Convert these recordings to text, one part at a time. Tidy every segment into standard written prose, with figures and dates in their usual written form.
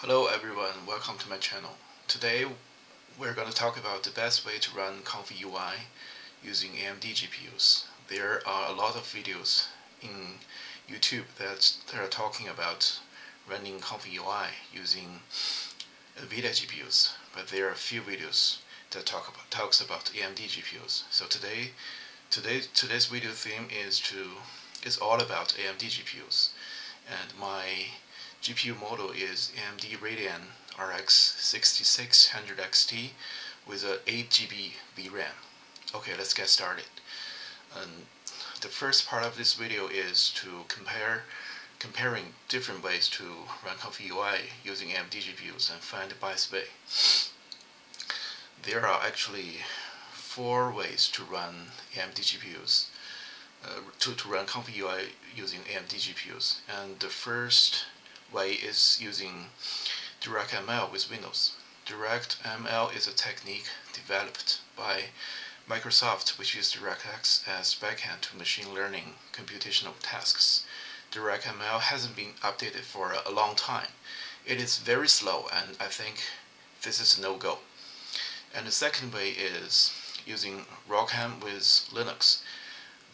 Hello everyone, welcome to my channel. Today we're going to talk about the best way to run comfyui using AMD GPUs. There are a lot of videos in YouTube that are talking about running comfyui using NVIDIA GPUs, but there are a few videos that talks about AMD GPUs. So today's video theme is all about AMD GPUs, and my GPU model is AMD Radeon RX 6600 XT with a 8GB VRAM. Okay, let's get started. The first part of this video is to comparing different ways to run comfyui using AMD GPUs and find the best way. There are actually 4 ways to run AMD GPUs, to run comfyui using AMD GPUs, and the first way is using DirectML with Windows. DirectML is a technique developed by Microsoft which uses DirectX as backend to machine learning computational tasks. DirectML hasn't been updated for a long time. It is very slow, and I think this is a no-go. And the second way is using rocm with Linux.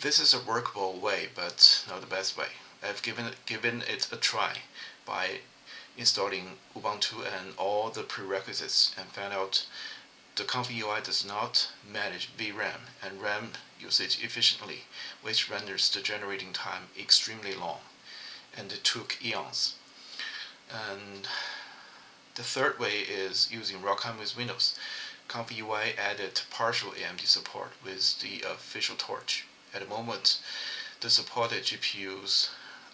This is a workable way, but not the best way. I've given it a try by installing Ubuntu and all the prerequisites and found out the comfyui does not manage VRAM and RAM usage efficiently, which renders the generating time extremely long, and it took eons. And the third way is using rocm with Windows. Comfyui added partial AMD support with the official torch. At the moment, the supported GPUs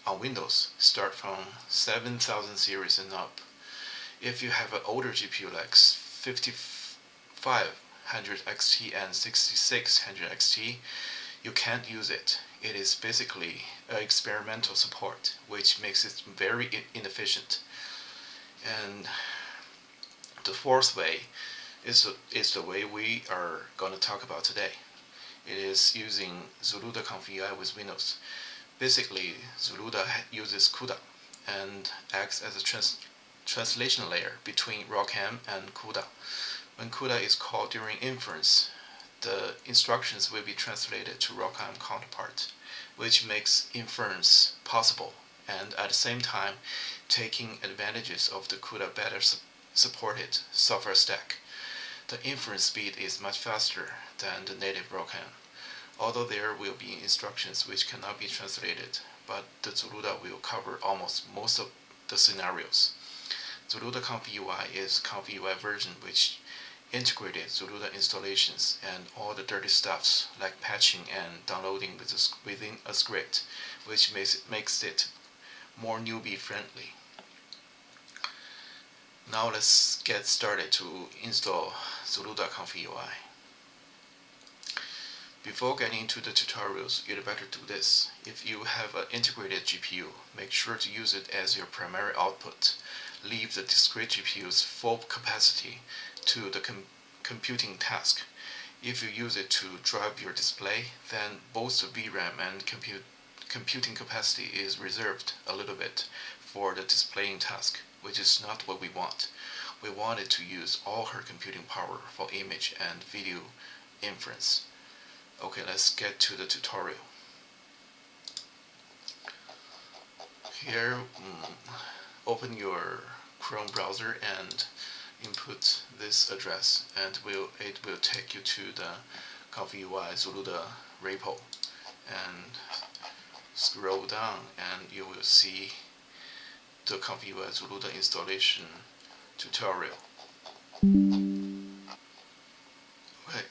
on Windows start from 7000 series and up. If you have an older GPU like 5500 XT and 6600 XT, you can't use it. It is basically experimental support, which makes it very inefficient. And the fourth way is the way we are going to talk about today. It is using zluda-comfyui with Windows. Basically, Zluda uses CUDA and acts as a translation layer between rocm and CUDA. When CUDA is called during inference, the instructions will be translated to rocm counterpart, which makes inference possible, and at the same time taking advantages of the CUDA better supported software stack. The inference speed is much faster than the native rocm, although there will be instructions which cannot be translated, but the Zluda will cover almost most of the scenarios. Zluda-comfyui is comfyui version which integrated Zluda installations and all the dirty stuffs like patching and downloading within a script, which makes it more newbie friendly. Now let's get started to install zluda-comfyui. Before getting into the tutorials, you'd better do this. If you have an integrated GPU, make sure to use it as your primary output. Leave the discrete GPU's full capacity to the computing task. If you use it to drive your display, then both the VRAM and computing capacity is reserved a little bit for the displaying task, which is not what we want. We want it to use all her computing power for image and video inference. Okay, let's get to the tutorial. Here, open your Chrome browser and input this address, and it will take you to the comfyui Zluda repo, and scroll down and you will see the comfyui Zluda installation tutorial. Okay,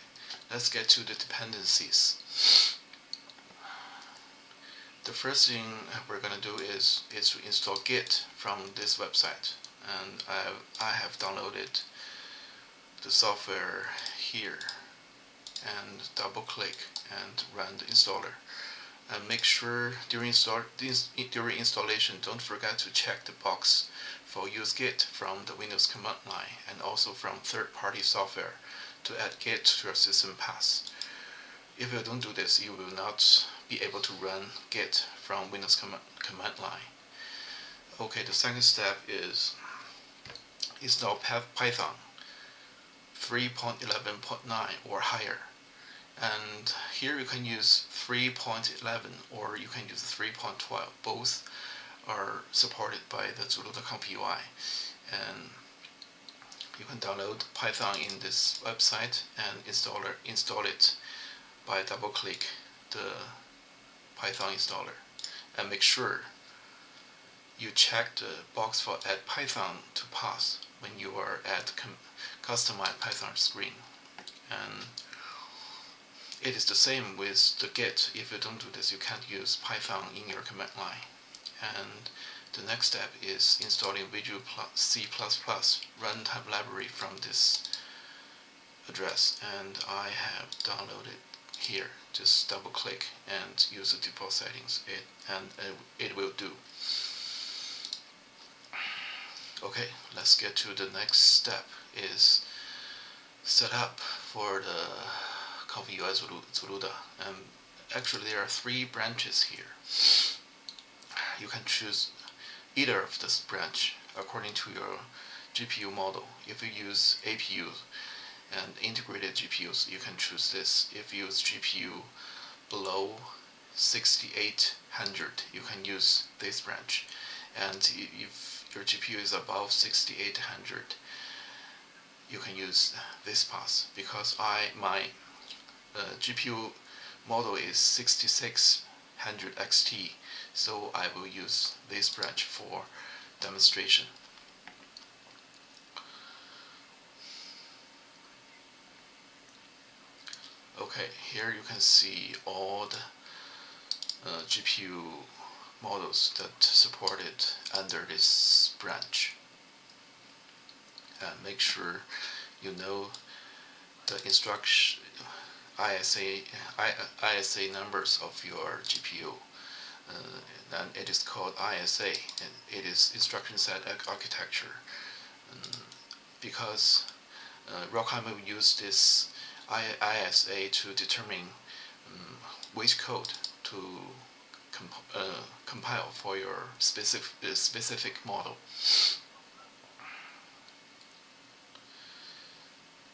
let's get to the dependencies. The first thing we're going to do is to install Git from this website, and I have downloaded the software here, and double click and run the installer. And make sure during installation don't forget to check the box for use Git from the Windows command line and also from third-party software to add Git to your system path. If you don't do this, you will not be able to run Git from Windows command line. Okay, the second step is install Python 3.11.9 or higher. And here you can use 3.11 or you can use 3.12. Both are supported by the zluda-comfyui. And you can download Python in this website and install it by double-click the Python installer. And make sure you check the box for add Python to pass when you are at customize Python screen. And it is the same with the Git. If you don't do this, you can't use Python in your command line. And the next step is installing Visual C++ runtime library from this address, and I have downloaded here. Just double click and use the default settings, it will do. Okay, let's get to the next step, is set up for the comfyui zluda. Actually there are 3 branches here. You can choose either of this branch according to your GPU model. If you use APU and integrated GPUs, you can choose this. If you use GPU below 6800, you can use this branch. And if your GPU is above 6800, you can use this path, because my GPU model is 6600 XT, so I will use this branch for demonstration. Okay, here you can see all the GPU models that supported under this branch. And make sure you know the instruction ISA numbers of your GPU. And it is called ISA, and it is instruction set architecture. Because rocm will use this ISA to determine which code to compile for your specific model.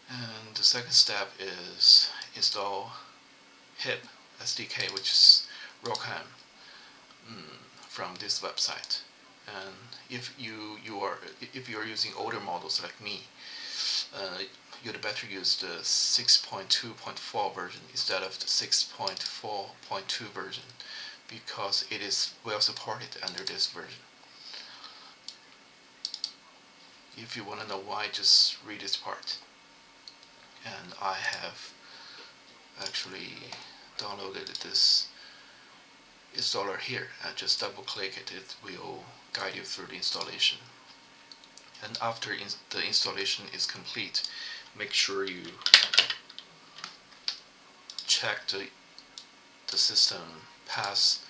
And the second step is install HIP SDK, which is rocm, from this website. And if you are using older models like me, you'd better use the 6.2.4 version instead of the 6.4.2 version, because it is well supported under this version. If you want to know why, just read this part. And I have actually downloaded this installer here, and just double click it, it will guide you through the installation. And after the installation is complete, make sure you check the system path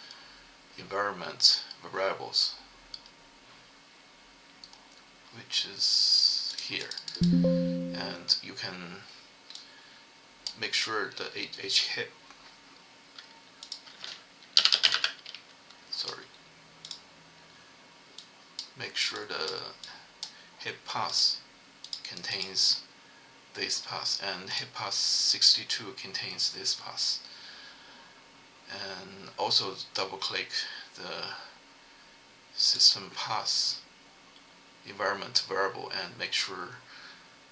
environment variables, which is here. And you can make sure the HIP, make sure the HIP path contains this path, and HIP path 62 contains this path. And also double click the system path environment variable and make sure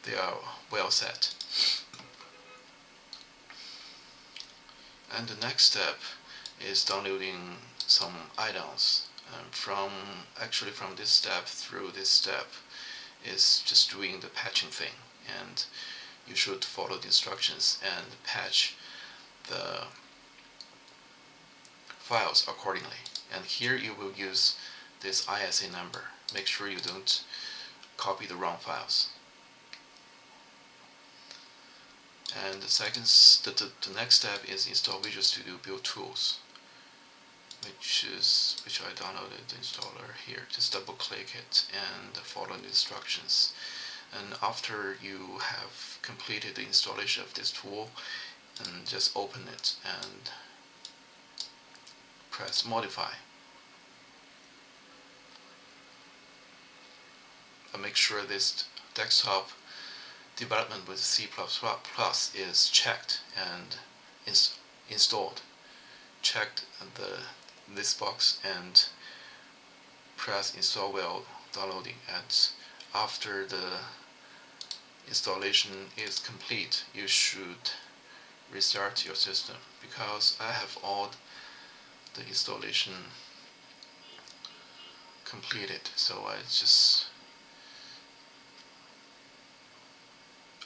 they are well set. And the next step is downloading some add-ons. From this step through this step is just doing the patching thing, and you should follow the instructions and patch the files accordingly. And here you will use this ISA number. Make sure you don't copy the wrong files. And the next step is install Visual Studio Build Tools, which I downloaded the installer here. Just double click it and follow the instructions. And after you have completed the installation of this tool, and just open it and press modify. make sure this desktop development with C++ is checked and installed. Check this box and press install while downloading, and after the installation is complete, you should restart your system, because I have all the installation completed, so I just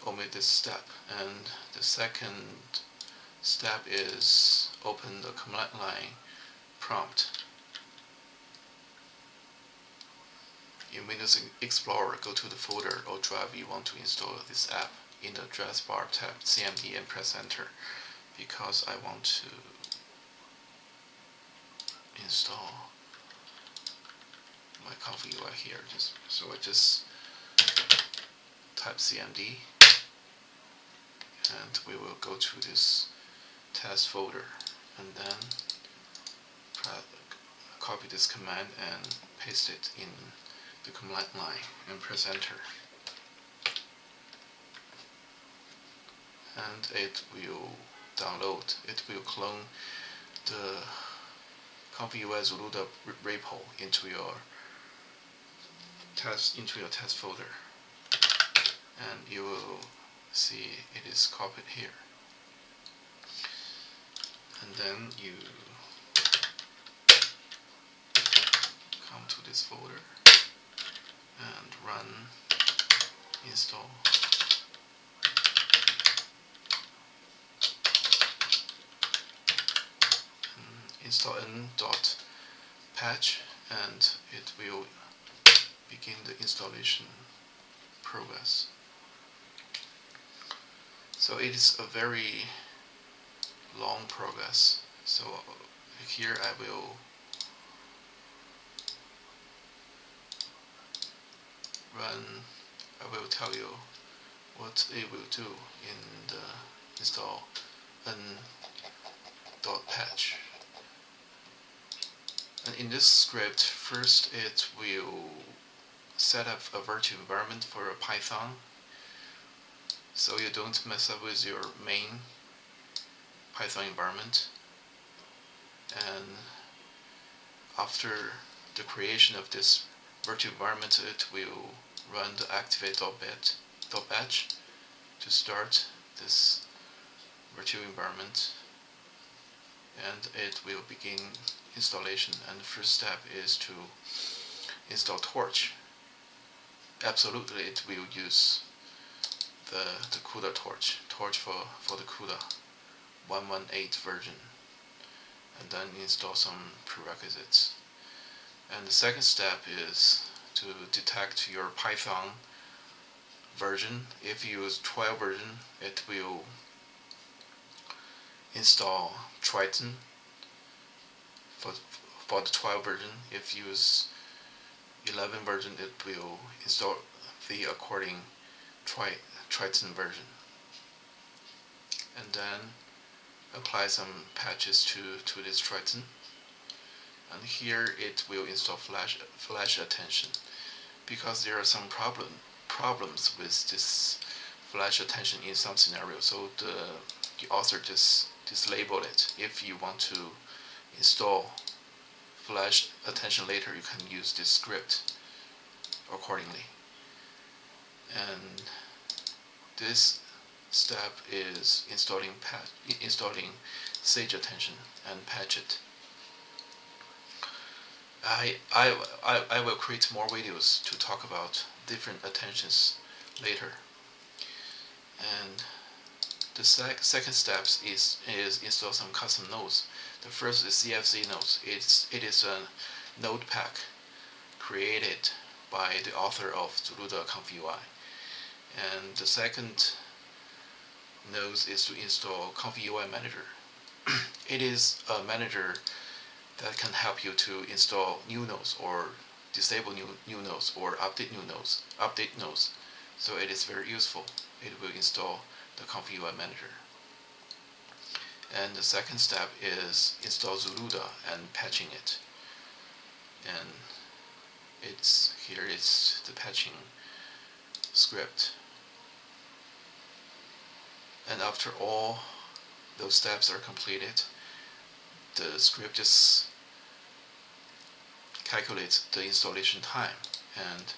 omit this step. And the second step is open the command line prompt. In Windows Explorer, go to the folder or drive you want to install this app. In the address bar, tap CMD and press enter, because I want to install my ComfyUI here. So I just type CMD, and we will go to this test folder, and then copy this command and paste it in the command line and press enter. And it will download. It will clone the ComfyUI Zluda repo into your test folder, and you will see it is copied here. And then you come to this folder and run install. Install n.patch, and it will begin the installation progress. So it is a very long progress. So here I will tell you what it will do in the install n.patch. And in this script, first it will set up a virtual environment for a Python, so you don't mess up with your main Python environment. And after the creation of this virtual environment, it will run the activate.batch to start this virtual environment, and it will begin installation. And the first step is to install Torch. Absolutely, it will use the CUDA Torch for the CUDA 1.18 version, and then install some prerequisites. And the second step is to detect your Python version. If you use 12 version, it will install Triton for the 12 version. If you use 11 version, it will install the according Triton version, and then apply some patches to this Triton. And here it will install flash attention, because there are some problems with this flash attention in some scenarios. So the author just labeled it. If you want to install flash attention later, you can use this script accordingly. And this step is installing Sage attention and patch it. I will create more videos to talk about different attentions later. And the second step is install some custom nodes. The first is CFC nodes. It is a node pack created by the author of zluda-comfyui. And the second node is to install ComfyUI Manager. It is a manager that can help you to install new nodes or disable new nodes or update nodes. So it is very useful. It will install the ComfyUI Manager. And the second step is install Zluda and patching it. And it's here is the patching script. And after all those steps are completed, the script just calculates the installation time and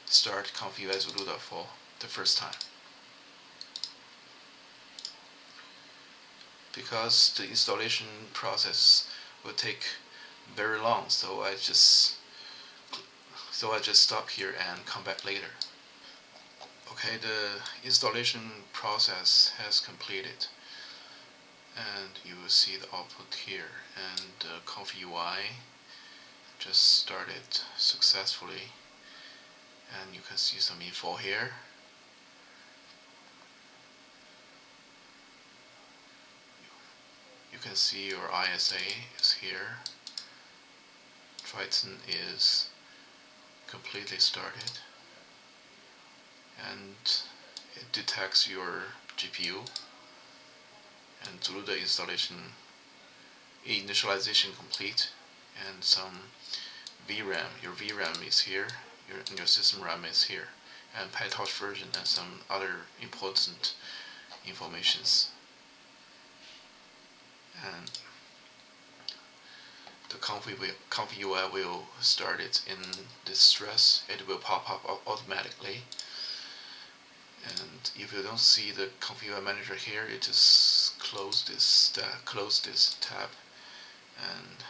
start ComfyUI Zluda for the first time. Because the installation process will take very long, so I just stop here and come back later. Okay, the installation process has completed, and you will see the output here, and ComfyUI just started successfully, and you can see some info here. You can see your ISA is here. Triton is completely started, and it detects your GPU, and Zluda installation initialization complete, and some vram. Your vram is here, your system RAM is here, and PyTorch version and some other important informations. And the ComfyUI will start it in this stress. It will pop up automatically. And if you don't see the ComfyUI manager here, you just close this tab and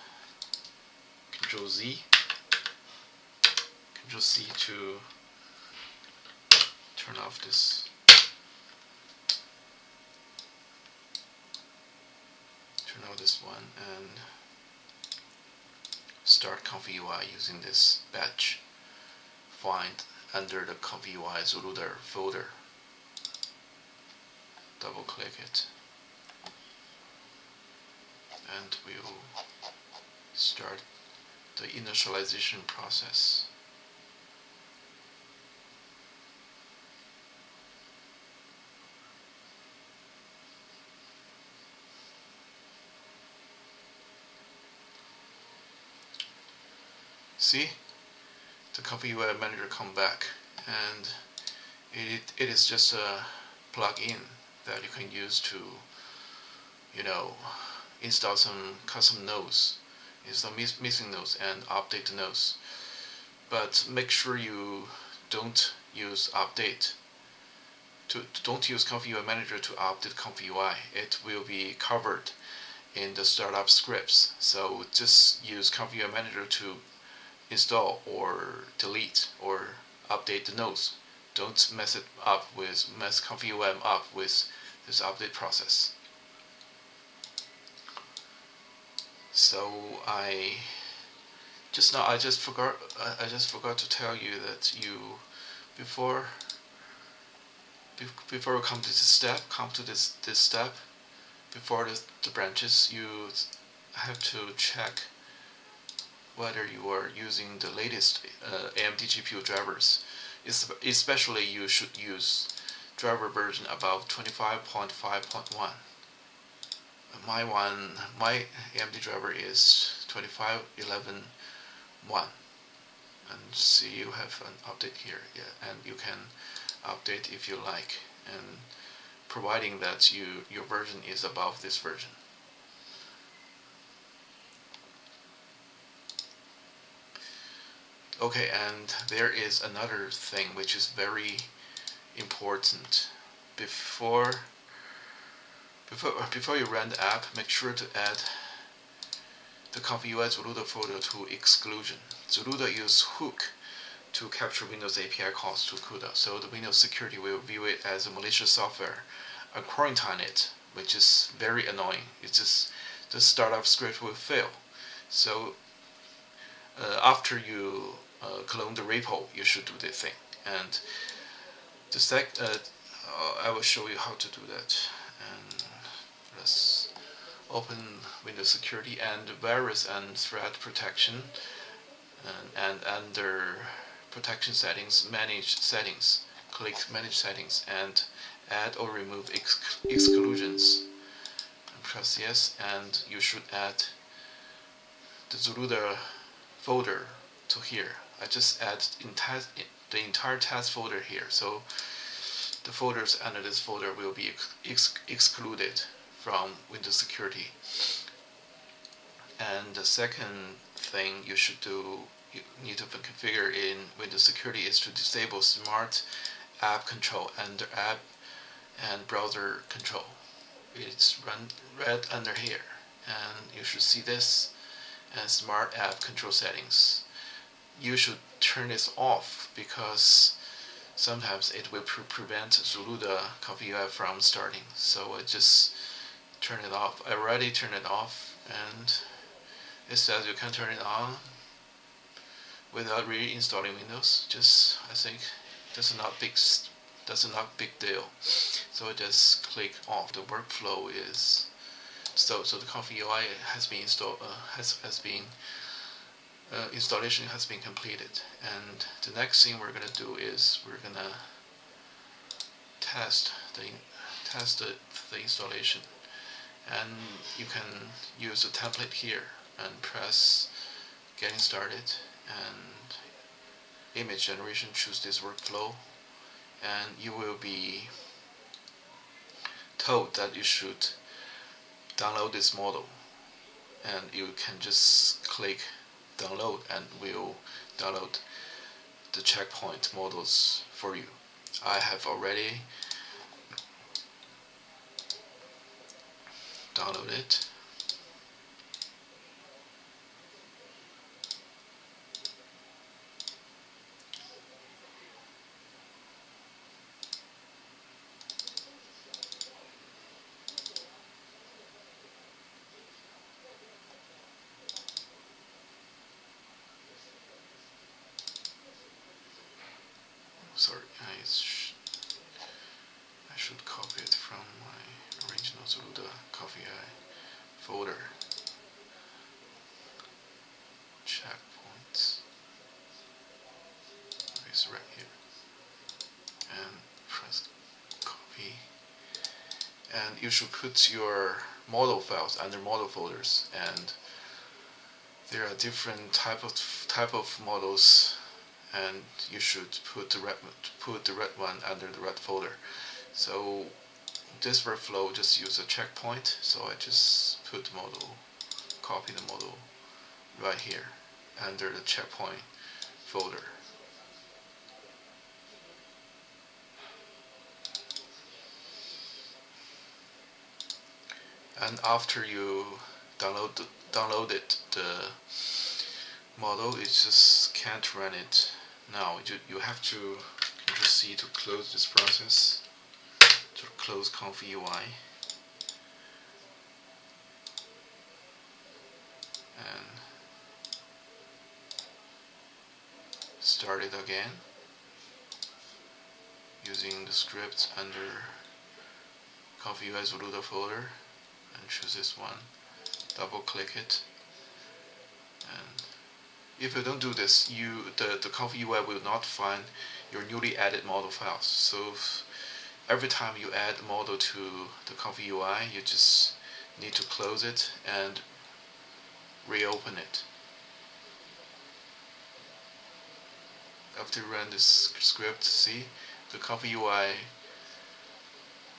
Control Z to turn off this. Turn off this one and start ComfyUI using this batch. Find under the ComfyUI Zluda folder. Double click it, and we'll start the initialization process. See, the ComfyUI manager come back, and it is just a plug-in that you can use to, install some custom nodes, install missing nodes, and update the nodes. But make sure you don't use don't use ComfyUI manager to update ComfyUI. It will be covered in the startup scripts. So just use ComfyUI manager to install or delete or update the nodes. Don't mess ComfyUI up with this update process. So I just forgot to tell you that before we come to this step, before the branches, you have to check whether you are using the latest AMD GPU drivers. Especially you should use driver version above 25.5.1. My AMD driver is 25.11.1, and see you have an update here, and you can update if you like, and providing that your version is above this version. Okay, and there is another thing which is very important. Before you run the app, make sure to add the ComfyUI Zluda folder to exclusion. Zluda uses hook to capture Windows API calls to CUDA, so the Windows security will view it as a malicious software and quarantine it, which is very annoying. It's just the startup script will fail. So after you clone the repo, you should do this thing. And I will show you how to do that. And let's open Windows Security and Virus and Threat Protection, and under Protection Settings, Manage Settings, click Manage Settings and add or remove exclusions. And press yes, and you should add the Zluda folder to here. I just add the entire test folder here. So the folders under this folder will be excluded from Windows Security. And the second thing you should do, you need to configure in Windows Security, is to disable Smart App Control under App and Browser Control. It's red under here, and you should see this and Smart App Control Settings. You should turn this off because sometimes it will prevent zluda-comfyui from starting. So I just turn it off. I already turned it off, and it says you can turn it on without reinstalling Windows. Just, I think that's not big deal. So I just click off. The workflow is so the comfyui has been installed. Installation has been completed, and the next thing we're gonna do is we're gonna test the installation. And you can use the template here and press getting started, and image generation, choose this workflow, and you will be told that you should download this model, and you can just click download and will download the checkpoint models for you. I have already downloaded it. Sorry, I should copy it from my original zluda-comfyui folder. Checkpoints. It's right here. And press copy. And you should put your model files under model folders. And there are different type of models, and you should put the red one under the red folder. So this workflow just use a checkpoint, so I just put the model, copy the model right here under the checkpoint folder. And after you downloaded the model, it just can't run it now. You have to Control C to close this process, to close comfyui, and start it again using the script under comfyui zluda folder, and choose this one, double click it, and if you don't do this, the comfyui will not find your newly added model files. So every time you add a model to the comfyui, you just need to close it and reopen it. After you run this script, see, the comfyui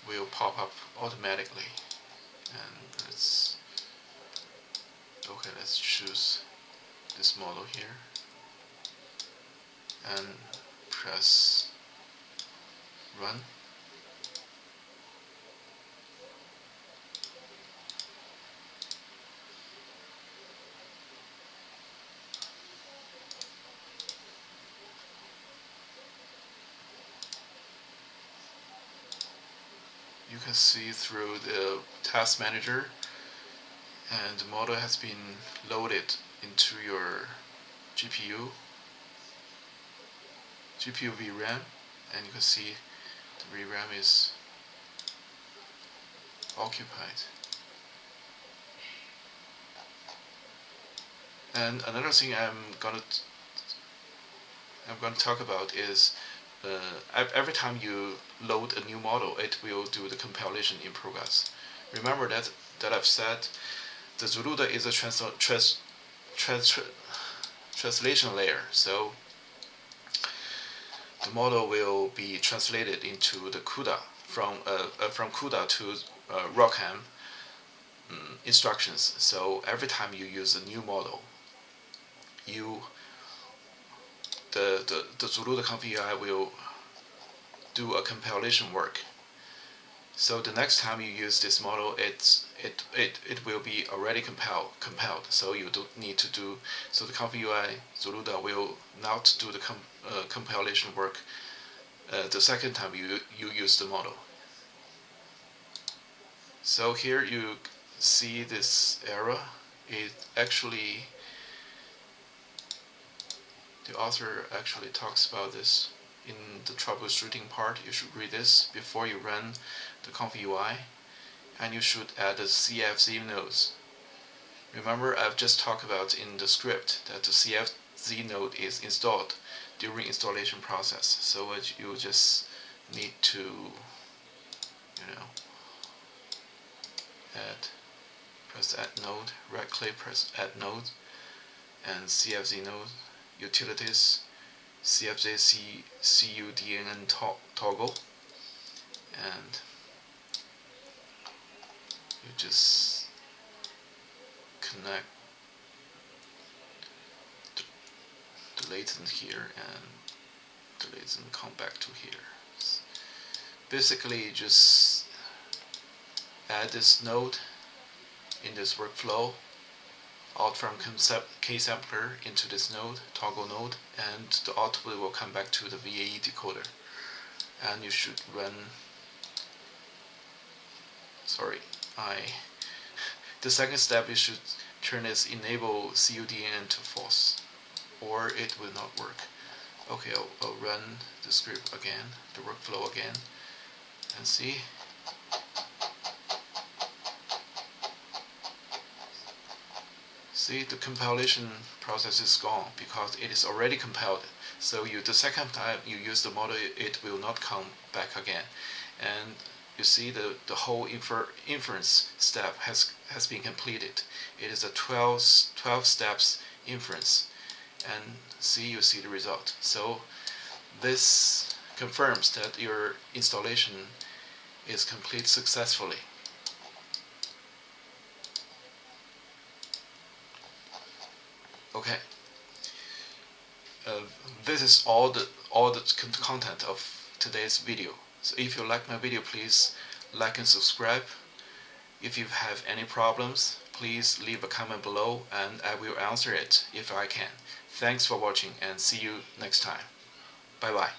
will pop up automatically. And let's choose this model here and press run. You can see through the task manager, and the model has been loaded into your GPU vram, and you can see the vram is occupied. And another thing I'm gonna talk about is every time you load a new model, it will do the compilation in progress. Remember that I've said the Zluda is a translation layer, so the model will be translated into the CUDA from CUDA to rocm instructions. So every time you use a new model, the zluda-comfyui will do a compilation work. So the next time you use this model, it will be already compiled. So you don't need to do, so the comfyui zluda will not do the compilation work the second time you use the model. So here you see this error. It actually, the author actually talks about this in the troubleshooting part. You should read this before you run the comfyui, and you should add the CFZ nodes. Remember, I've just talked about in the script that the CFZ node is installed during installation process. So you just need to, press add node, right click, press add node, and CFZ node, utilities, CFZ CUDN toggle, and you just connect the latent here, and the latent come back to here. Basically, just add this node in this workflow, out from K-sampler into this node, toggle node, and the output will come back to the VAE decoder. And you should run, the second step, you should turn this enable CUDN to false, or it will not work. Okay, I'll run the script again, the workflow again, and see. See, the compilation process is gone because it is already compiled. So the second time you use the model, it will not come back again. And you see the whole inference step has been completed. It is a 12 steps inference. And you see the result. So this confirms that your installation is complete successfully. Okay. This is all the content of today's video. So if you like my video, please like and subscribe. If you have any problems, please leave a comment below and I will answer it if I can. Thanks for watching and see you next time. Bye bye.